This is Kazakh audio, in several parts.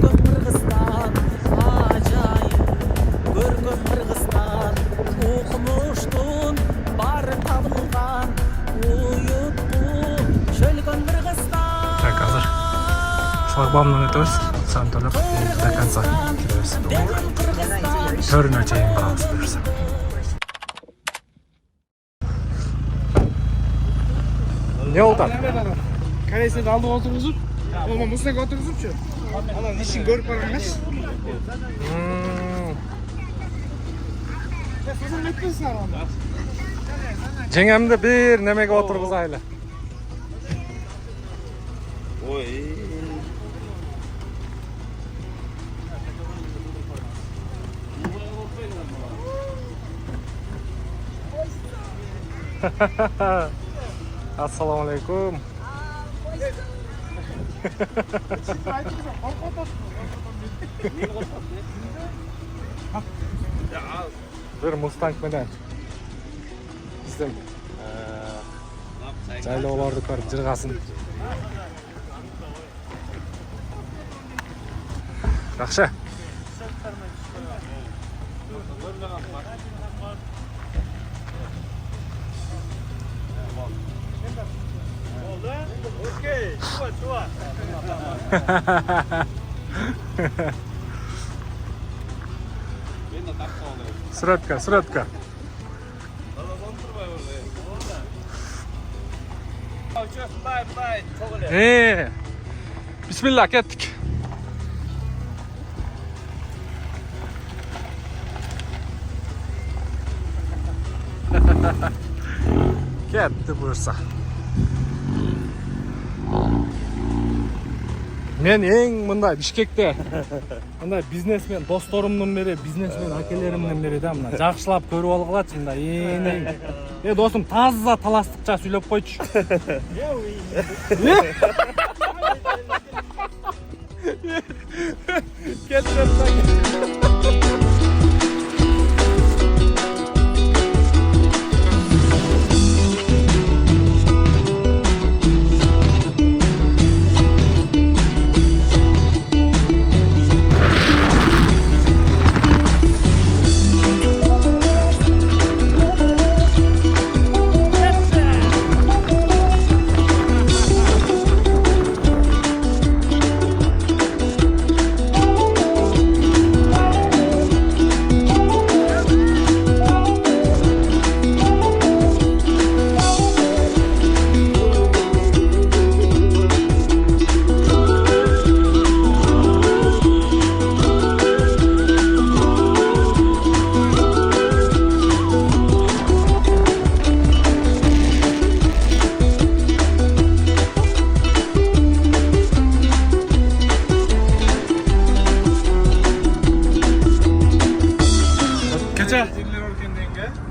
Көркөм Кыргызстан ажайып, көркөм Кыргызстан укмуштун бары табылган уютку шөлгөн Кыргызстан. Так, азыр шлагбаумдан өтөбүз. Сан төлөп до конца жүрөбүз. Төрүнө чейин барабыз буюрса. Не oldu? Kalesini aldık oturtup, ama mısrak oturtup şu. Alan işin görüp baranmış. Sizin metresin aranda. Жеңемди бир немеге отургузайлы. Ой. Ассаламу алейкум. Бир мустанг менен биздин жайлоолорду көрүп жыргасын. Жакшы. Окей, 좋아. Сүрөткө. Бисмилла, кеттик. Кетти буюрса. Мен эң мындай Бишкекте мындай бизнесмен досторумдун бири, бизнесмен акелеримдин бири да мына жакшылап көрүп алгылачы мындай. Досум, таза таластыкча сүйлөп койчу.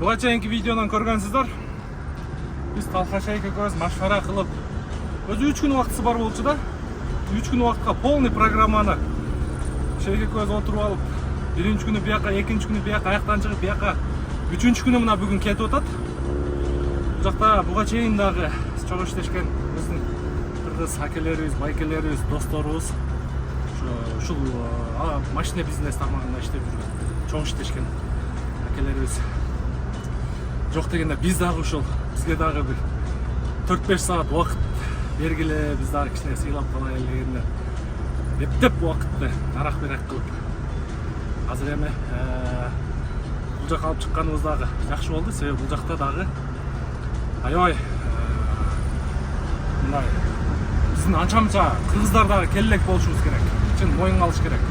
Буга чейинки видеодон көргөнсүздөр. Биз Талкашай экөөбүз машвара кылып, өзү 3 күн убактысы бар болчу да. 3 күн убакытка полный программаны Шейк экөөбүз отуруп алып, биринчи күнү бияка, экинчи күнү бияка, аяктан чыгып бияка, үчүнчү күнү мына бүгүн кетип атат. Бул жакта буга чейин дагы чоң иштешкен биздин кыргыз акелерибиз, байкелерибиз, досторубуз ушул машина бизнес тармагында иштеп жүргөн, чоң иштешкен акелерибиз. Жок дегенде биз дагы ушул бизге дагы бир 4-5 саат убакыт бергиле, биз дагы кичине сыйлап калайлы дегенде эптеп убакытты арак берек кылып азыр эми бул жака алып чыкканыбыз дагы жакшы болду. Себеби бул жакта дагы аябай мындай биздин анча-мынча кыргыздар дагы келелек болушубуз керек. Чын моюнга алыш керек.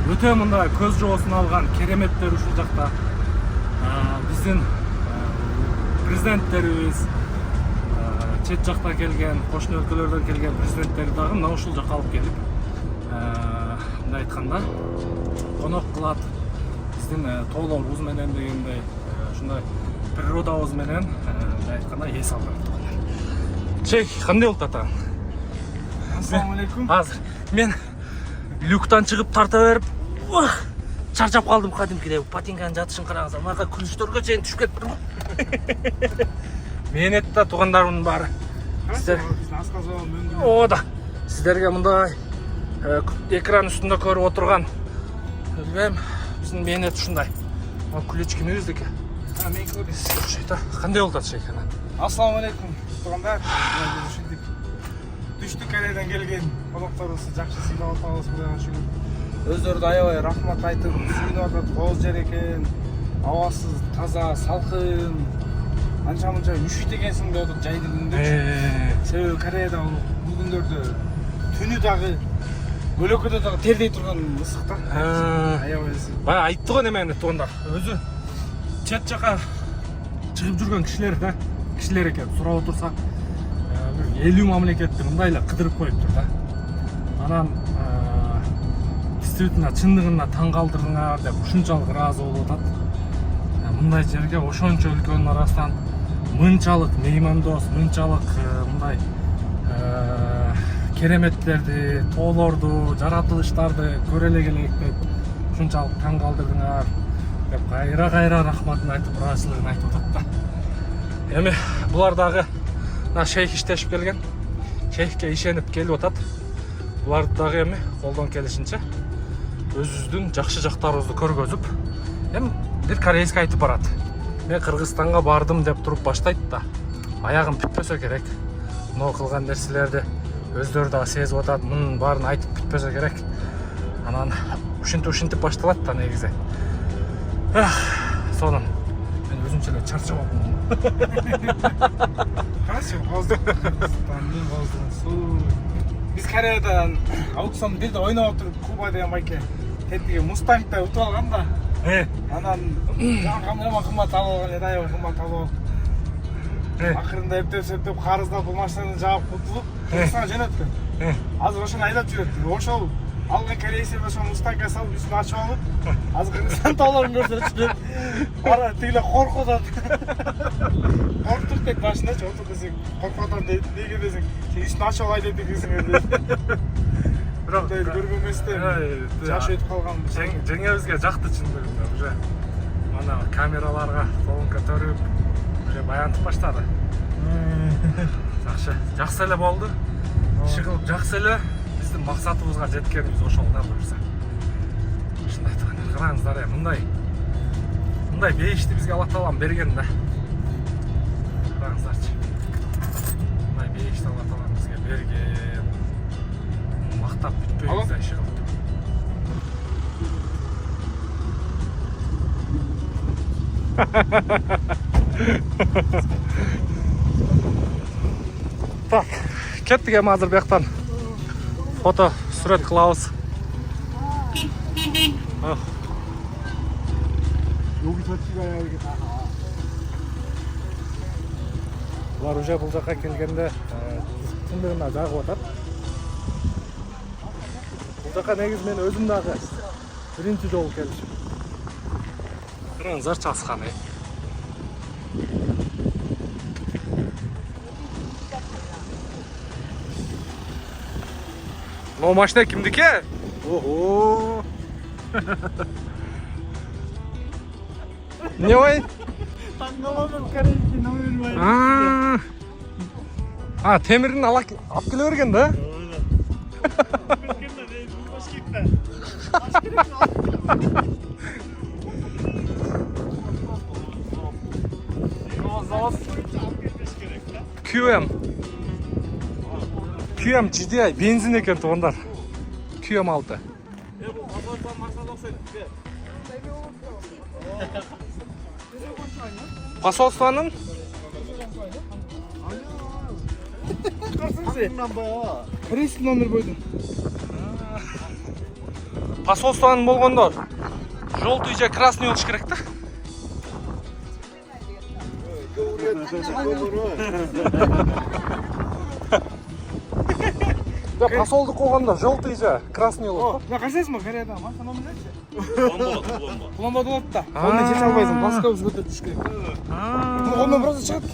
Өтө мындай көз жоосун алган кереметтер ушул жакта. Биздин президенттерибиз, чет жакта келген, кошуна өлкөлөрдөн келген президенттер дагы мына ушул жака алып келип, мындай айтканда, конок кылат. Биздин тоолорубуз менен дегендей, ушундай природабыз менен, мындай айтканда, эс алдырат. Чек, кандай болуп атат? Ассаламу алейкум. Азыр мен люктан чыгып тарта берип, чарчап калдым кадимкидей. Патинканын жатышын караңыздар. Мынакай күлүштөргө чейин түшүп кеттим. Менет да туугандарымдын баары. Сиздер Асказабан мөндү. О да. Сиздерге мындай экран үстүндө көрүп отурган билбейм биздин мээнет ушундай. Күлөчкө эмебиздики. Меники көрдүңүз. Ушойта кандай болуп атат шейх анан? Ассаламу алейкум туугандар. Түштүк Кореядан келген конокторубузду жакшы сыйлап атабыз, Кудайга шүгүр. Өздөрү да аябай рахмат айтып сыйлап атат. Кооз жер экен, абасы таза, салкын. Анча-мынча üşüйт экенсиң деп атат жайдын күндөрчү. Себеби Кореяда бул күндөрдө түнү дагы көлөкөдө дагы тердей турган ысык да. Аябай ысык. Баягы айтты го немени туугандар. Өзү чет жака чыгып жүргөн кишилер да. Кишилер экен сурап отурса, бир 50 мамлекетти мындай эле кыдырып коюптур да. Анан действительно чындыгына таң калтырдыңар деп ушунчалык ыраазы болуп атат. Мындай жерге ошончо өлкөнүн арасынан мынчалык меймандос, мынчалык мындай кереметтерди, тоолорду, жаратылыштарды көрө эле келейик деп ушунчалык таң калтырдыңар деп кайра рахматын айтып, ыраазычылыгын айтып атат да. Эми булар дагы шейх иштешип келген. Шейхке ишенип келип атат. Буларды дагы эми колдон келишинче өзүбүздүн жакшы жактарыбызды көргөзүп, эми бир корейский айтып барат. Мен Кыргызстанга бардым деп туруп баштайт да. Аягым бүтпөсө керек. Мына кылган нерселерди өздөрү дагы сезип атат. Мунун баарын айтып бүтпөсө керек. Анан ушинтип башталат да негизи. Сонун мен өзүмчө эле чарчап алдым. Хорошо, Биз Кореядан аукцион бирде ойноп отуруп Куба деген байке тетиги Мустангда утуп алган да. Анан жана кымбат алып алган эди, аябай кымбат алып алып. Акырында эптеп карыздап бул машинаны жаап кутулуп, Кыргызстанга жөнөттү. Азыр ошону айдап жүрөт. Ошол алган корейский ошол Мустангга салып үстүн ачып алып, азыр Кыргызстан тааларын көрсөтүп, ара тигиле коркуп атат. Корктуп деп машиначы отур десең, коркуп атам дейт. Неге десең, сен үстүн ачып алай деп дегенсиң дейт. Бирок көргөн эместе жаш өтүп калган. Жеңебизге жакты чындыгында уже. Мана камераларга колун көтөрүп, уже баянтып баштады. Жакшы эле болду. Иши кылып жакшы эле биздин максатыбызга жеткенибиз ошол да буюрса. Ушундай туугандар, караңыздар, мындай бейишти бизге Алла Таалам берген да. Караңыздарчы. Мындай бейишти Алла Таалам бизге берген. Мактап бүтпөйбүз да иши кылып. Так, кеттик эми азыр бияктан. Фото, сүрөт кылабыз. Булар уже бул жака келгенде чындыгында жагып атат. Бул жака негизи мен өзүм дагы биринчи жолу келишим. Караңыздарчы асканы. Мына машина кимдики? Ого! Не ой? Таңгалам корейский номер бар. Темирин алып келе берген да? QM GDI бензин екен туғандар. QM6. Посольствоның? Корейский номер бойдың. Посольствоның болғанда желтый же красный болуш керек да? Да, посолдук қойғанда желтый же красный болот. Мына карсайсың ба Кореяда? Машина номер нечи? Пломба болот да. Онда жете албайсың, баскабыз көтөрүп түш керек. Ондан просто чыгат.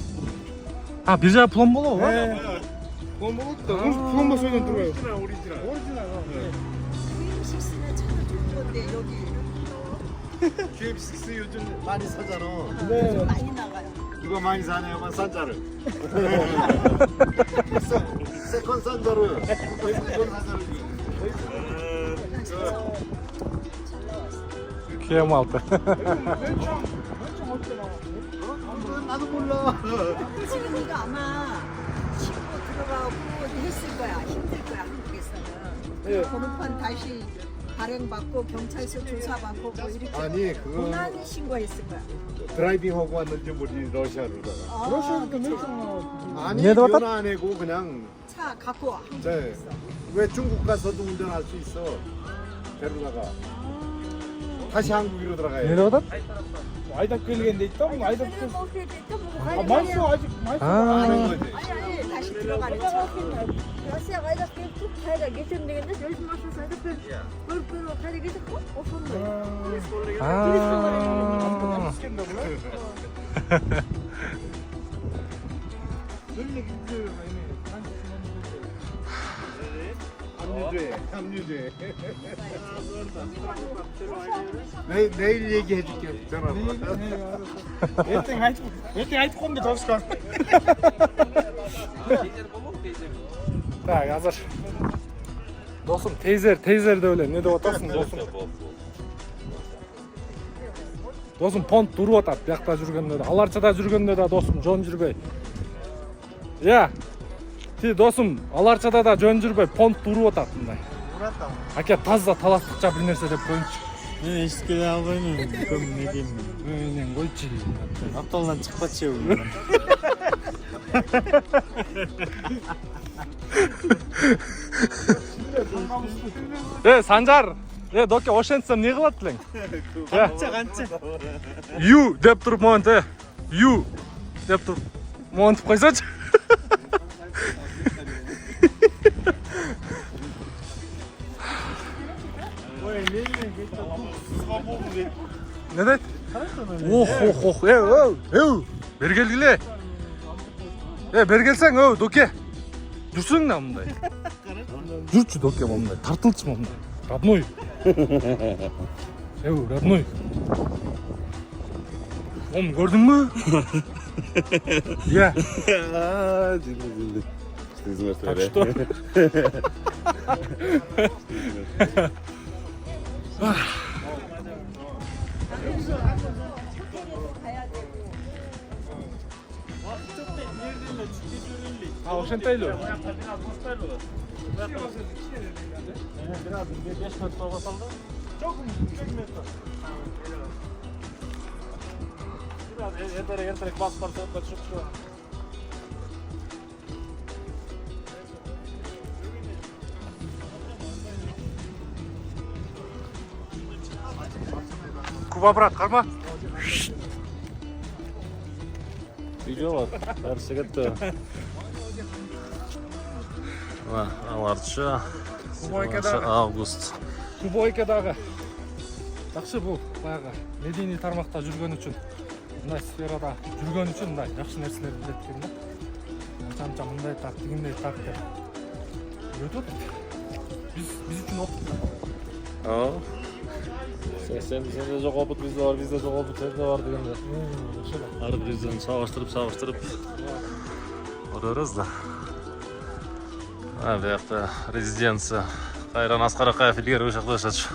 Бир жағы пломба болобу? Пломба болот да. Пломба сөйдөн турбайбы? QM6는 참 좋은 건데 여기 QM6 요즘 많이 사잖아. 네. 많이 나가요. 누가 많이 사냐면 산자르. 세컨 산자르. 세컨 산자르. Kem6. 나도 몰라. 지금 이거 아마 친구 들어가고 했을 거야. 힘들 거야 한국에서는. 번호판 다시 발행받고 경찰서 조사받고 뭐 이렇게 아니 그거 고난 신고했을 거야. 드라이빙 하고 왔는지 모르지 러시아로다가. 러시아부터 멸종. 아니 얘도 왔다? 면허 안 해고 그냥 차 갖고 와. 네. 왜 중국 가서도 운전할 수 있어. 데려다가 다시 한국으로 들어가야 돼. 내려오다? 아이다 끌리겠는데 좀 아이다 끌. 아 맛있어 아직 맛있어. 하는 거지. 아니 다시 들어가는 차. Россия қайда келіп қайда кетемін дегенде жүріс машинасы айдап көріп қайда кетіп осындай 아. 합류제. 내일 얘기해줄게 전화로. ертең айтып қойдым деп табысқан. Так, азыр. Досым, тейзер деп ойлайм. Не деп атасың, досым? Досым понт уруп атат, биякта жүргөндө да, аларчада жүргөндө да досым жон жүрбөй. Я. Ти досым, аларчада да жон жүрбөй, понт уруп атат мындай. Урата. Аке таза таластыкча бир нерсе деп коюңчу. Мен эшикке албаймын. Кім не деймін. Менен койчу. Апталдан чыкпачы бул. Санжар. Доке ошентсем не кылат элең? Канча. Ю деп туруп монте. Ю деп туруп монтип койсочу. Не дейт? Ох. Бери келгиле. Бери келсең, Доке. Жүрсүң да мындай. Жүрчү Доке мындай. Тартылчы мындай. Родной. Родной. Onu gördün mü? Ya. Так что? ошентейлүү. Ертерек басып барса шығып шығып. Kuba брат, карма. Видео бар. Бәрі кетті. Аларча. Август. Кубойкадагы. Жакшы бул баягы медийный тармакта жүргөн үчүн, мындай сферада жүргөн үчүн мындай жакшы нерселерди билет экен да. Анча мындай так, тигиндей так деп. Өтүп атат. Биз үчүн опыт. Сенде жоқ опыт, бізде бар, бізде жоқ опыт, сенде бар дегенде. Ар биризден сабаштырып. Көрөрүз да. Биякта резиденция. Кайран Аскар Акаев илгери ушул жакта жашачу.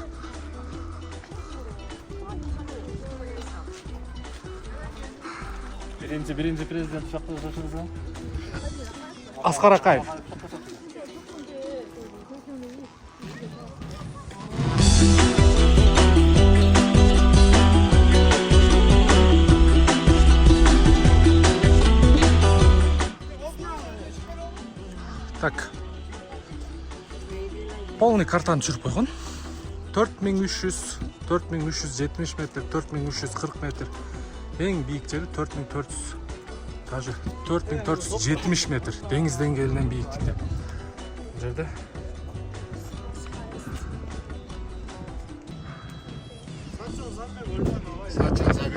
Биринчи президент ушакта жашачу. Аскар Акаев. Так. Полный картаны жүріп қойған. 4300, 4370 метр, 4340 метр. Ең биік жері 4400, даже 4470 метр. Деңіз деңгейінен биіктікте. Бұл жерде.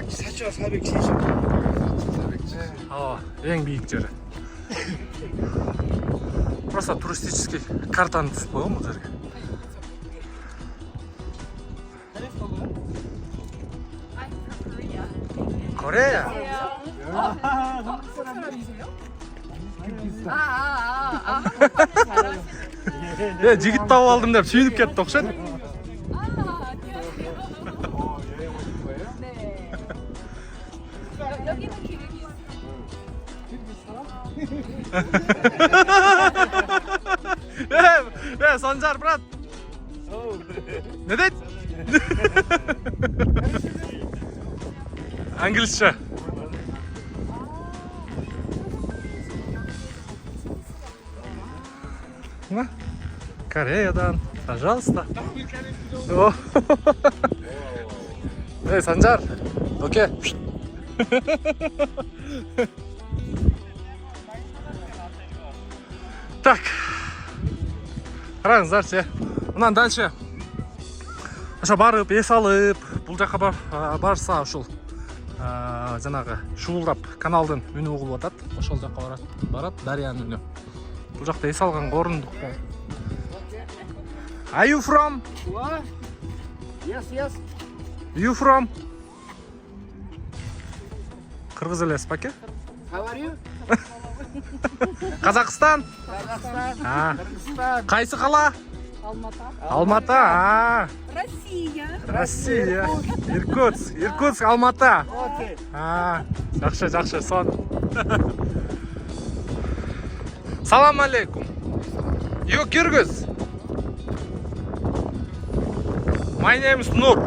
Сача 470. Ең биік жері. Просто туристический картаны түсіп қойған бұл жерге. Корея? Жігіт тауып алдым деп сүйініп кетті оқшады. Санжар, брат. Не дейді? Англисше. На. Кореядан. Пожалуйста. О. Санжар. Окей. Так. Қараңыздаршы. Мұнан дальше. Аша барып, ес алып, бұл жаққа барса ушул жаңағы шуылдап каналдың үні ұғылып атат. Ошол жаққа барат, дарияның үні. Бұл жақта ес алған орындық. Are you from? Yes. You from? Қырғыз елес паке? How are you? Қазақстан? Кыргызстан. Қайсы қала? Алматы. Россия. Иркутск, Алматы. Окей. Жақшы, сон. Салам алейкум. You Kyrgyz? My name is Nur.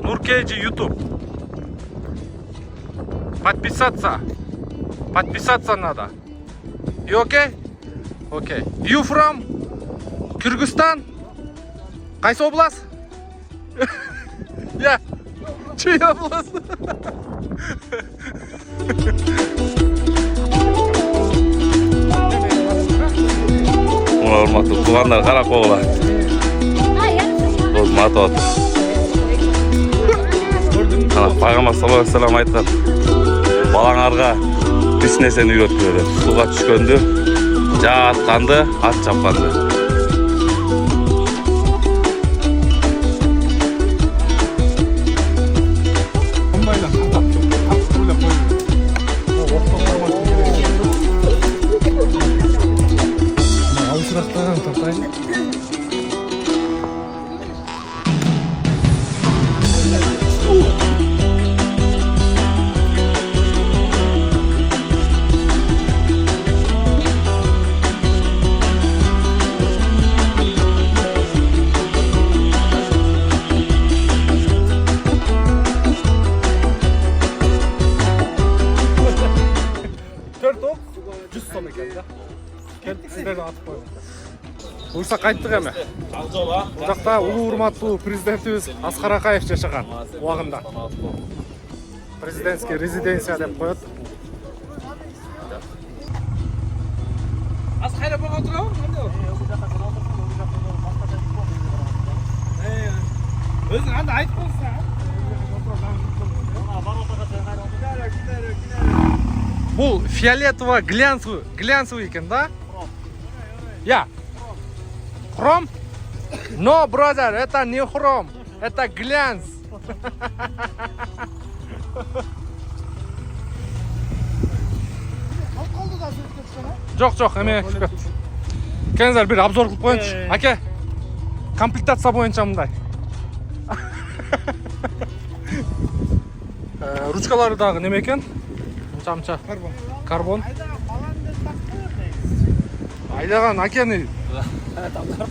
Nur KG YouTube. Подписаться надо. You okay? Okay. You from? Kyrgyzstan? Қайсы область? Я. Чья область? Урматтуу туугандар, каракоолар. Матот. Пайгамбар саллаллаху алейхи вассалам айткан. Балаңарга беш нерсени үйрөткүлө деп. Суга түшкөндү, жаатканды, ат чапканды. Бұйса қайттық әме. Бұл жақта ұлы урматтуу президентіміз Аскар Акаев жашаған уағында. Президентский резиденция деп қояды. Аз қайда болған тұрауын? Өзің анда айтып болса. Бұл фиолетово глянцевый екен, да? Я. Хром? No, brother, это не хром, это глянц. Жоқ, эме. Келіңіздер бір обзор қылып қойыншы. Аке, комплектация бойынша мындай. Ручкалары дағы неме екен? Мұнша. Карбон. Айдаған акені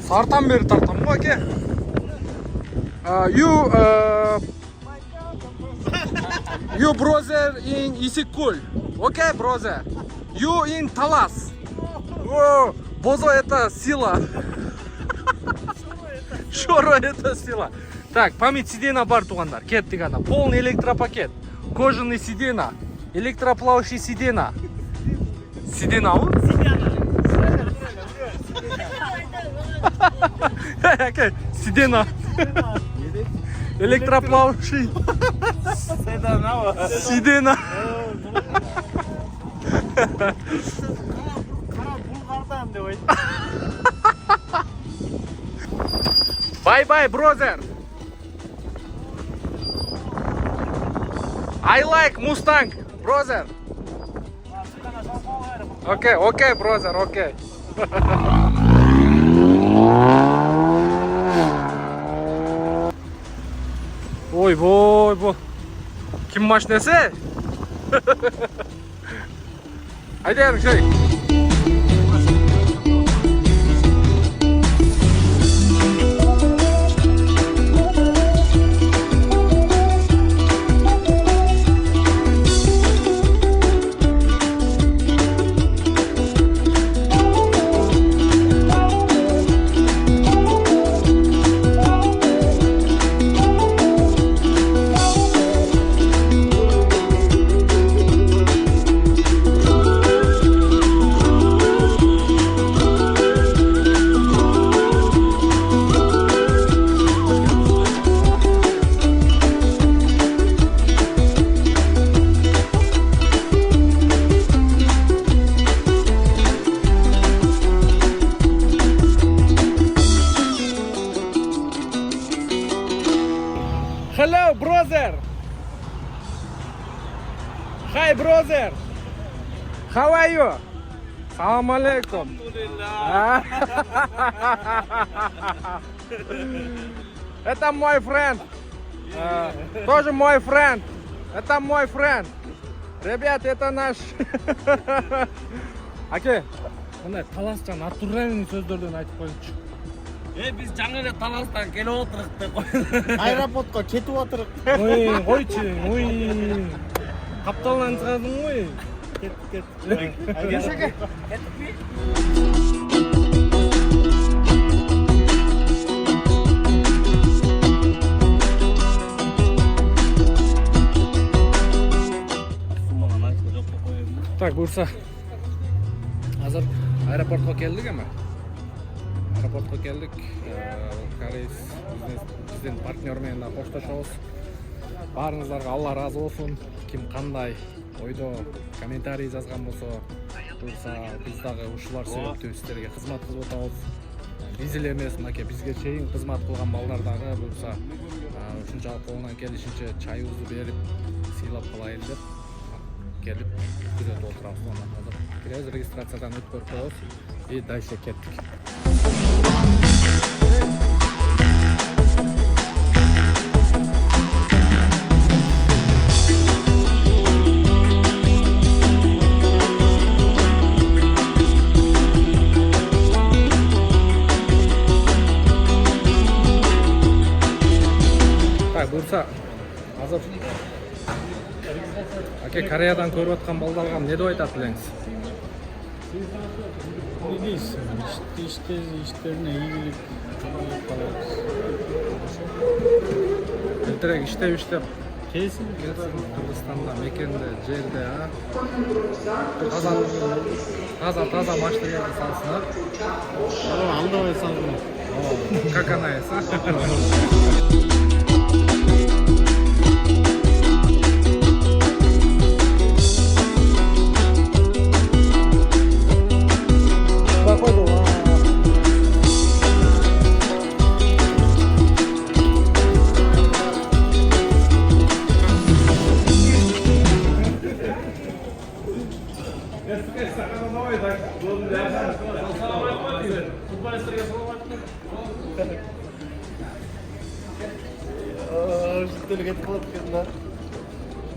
сартан бері тартам ғой аке. You brother in Исик-Куль. Okay, brother. You in Талас. Бозо это сила. Шоро это сила. Так, память сидена бар туғандар. Кеттік ана. Полный электропакет. Кожаный сидена. Электроплавающий сидена. Сидена ол? Сидена. Электроплавающий. Сидена. Bye, brother. I like Mustang, brother. Okay, brother, okay. Ой, бұл кім машинасы? Айдайын, шай. Hi brother. How are you? Assalamu alaikum. Это мой friend. Тоже мой friend. Это мой friend. Ребят, это наш. Аке, мындай таласча натуральный сөздөрдөн айтып коюңчу. Биз жаңы эле таластан келип отурдук деп кой. Аэропортқа кетіп отырық. Ой, койчу, ой. Капталдан чыгадың ғой. Кет. Кешеге. Так, буюрса азыр аэропортко келдик эми. Аэропортко келдик. Корейс биздин партнер менен да коштошобуз. Баарыңыздарга Алла ыраазы болсун. Ким кандай ойдо комментарий жазган болсо, буюрса биз дагы ушулар себептүү сиздерге кызмат кылып атабыз. Биз эле эмес, мынакей бизге чейин кызмат кылган балдар дагы буюрса ушунчалык колунан келишинче чайыбызды берип, сыйлап калайын деп келип күзөтүп отурабыз. Азыр киребиз, регистрациядан өтүп көрүп коебуз и дальше кеттик. Буюрса азыр аке Кореядан көрүп аткан балдарга эмне деп айтат элеңиз? Ne değilsin? İşlerine iyilik yaparız. Элтирээк иштеп Kesin. Кыргызстанда, мекенде, жерде, таза машиналарды салсын, Aldırmayı sanırım. как она есть,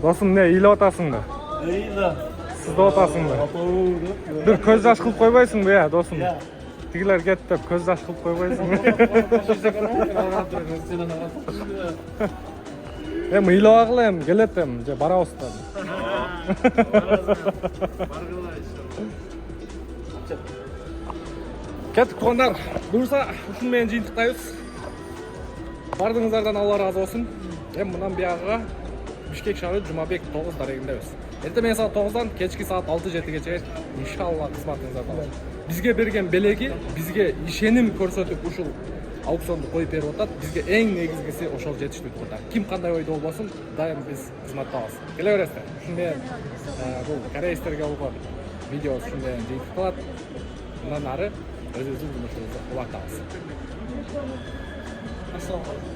Досым, не, ыйлап атасың да? Сіз да атасың да? Бір көз жаш қылып қойбайсың ба, досым? Тигілер кетті деп көз жаш қылып қойбайсың ба? Ыйлап ағылы ем, келет ем, бара ұстады. Кеттік туғандар, бұйырса ұшын менен жиынтықтайыз. Бардыңыздардан Алла разы болсын. Мынан биягыга Бишкек шаары Жумабек 9 дарегиндебиз. Эртең саат 9-дан кечки саат 6-7-гече иншалла кызматыңыздарда болот. Бизге берген белеги, бизге ишеним көрсөтүп ушул аукционду коюп берип атат. Бизге эң негизгиси ошол жетиштүү тургундар. Ким кандай ойдо болбосун, дайым биз кызматтабыз. Келе бересиздер. Ушун менен бул корейстерге болгон видео ушун менен жыйынтыкталат. Мындан ары өзүбүздүн жумушубузду улантабыз. Assalamu alaikum.